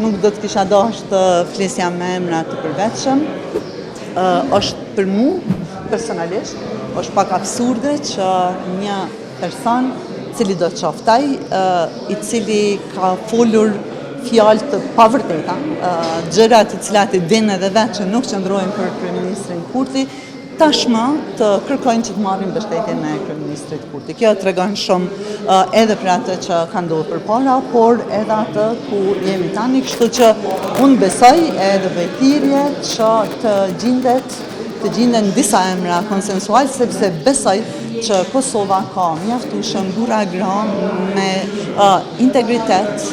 nuk do të kisha dashur të flisja me emra të përvetshëm. Është për mu, personalisht, është pak absurde që një person cili do të qoftaj, i cili ka folur fjalë të pavërteta, gjëra të cilat i dinë edhe vetë që nuk qëndrojnë për kryeministrin Kurti, tashmë të kërkojnë që të marrin mbështetjen e kryeministrit Kurti. Kjo tregon shumë edhe për atë që ka ndodhur përpara, por edhe atë ku jemi tani, kështu që unë besoj edhe bëj thirrje që të gjenden disa emra konsensual, sepse besoj që Kosova ka mjaftueshëm burra gra me integritet,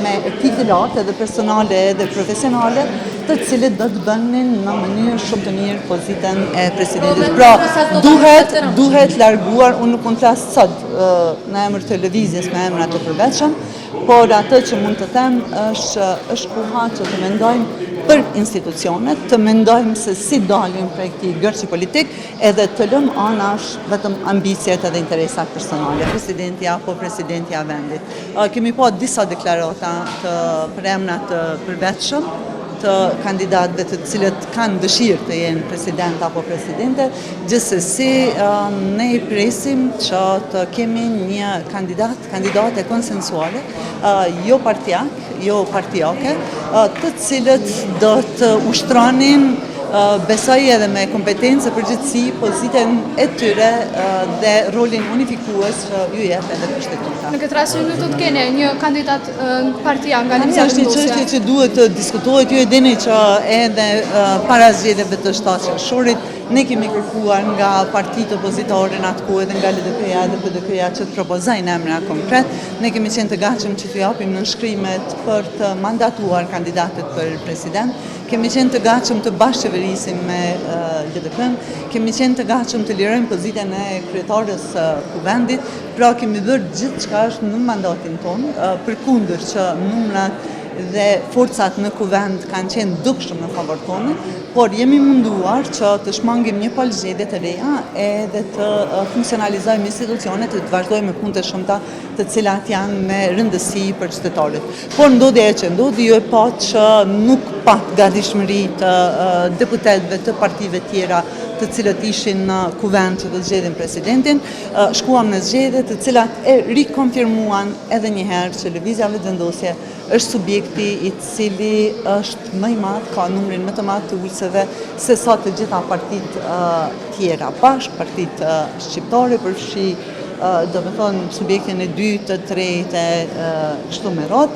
me etikë lartë edhe personale edhe profesionale, të cilët do të bënin në mënyrë shumë të mirë pozitën e presidentit. Pra, duhet larguar, unë nuk mund të flas sot në emër të lëvizjes me emra të përvetshëm, por atë që mund të them është koha që të mendojmë për institucionet, të mendojmë se si dalim prej këtij gërçi politik, edhe të lëmë anash vetëm ambicjet edhe interesat personale, presidenti apo presidentja e vendit. Kemi pa disa deklarata për emra të përvetshëm të kandidatëve të cilët kanë dëshirë të jenë president apo presidente, gjithsesi ne i presim që të kemi një kandidate konsensuale, jo partijak, jo partijake, të cilët do të ushtronin besoj edhe me kompetencë përgjithësi pozitën e tyre dhe rolin unifikues që ju jep edhe kushtetuta. Në këtë rast ju nuk do të keni një kandidat partia nga Kjo është një çështje që duhet të diskutohet. Ju e dini që edhe para zgjedhjeve të 7 qershorit ne kemi kërkuar nga partitë opozitore në atë kohë edhe nga LDP-ja edhe PDK-ja që të propozojnë emra konkret. Ne kemi qenë të gatshëm që t'ju japim nënshkrimet për të mandatuar kandidatët për president. Kemi qenë të gatshëm të bashkëqeverisim me LDP-n, kemi qenë të gatshëm të lirojmë pozitën e kryetarës kuvendit, pra kemi bërë gjithë çka është në mandatin tonë, përkundër që numrat dhe forcat në kuvend kanë qenë dukshëm në favor tonë, por jemi munduar që të shmangim një palë zgjedhje të reja edhe të funksionalizojmë institucionet dhe të vazhdojmë me punë të shumta të cilat janë me rëndësi për qytetarët. Por ndodhi e që ndodhi, ju e pa që nuk pat gatishmëri të deputetëve të partive tjera të cilët ishin në kuvend që të zgjedhin presidentin, shkuam në zgjedhje të cilat e rikonfirmuan edhe një herë që lëvizja vendosje është subjekti i cili është më i madh, ka numrin më të madh të ulëseve se sa të gjitha partitë tjera bashkë, partitë shqiptare përfshi, do të thonë subjektin e dytë, të tretë, kështu me radhë.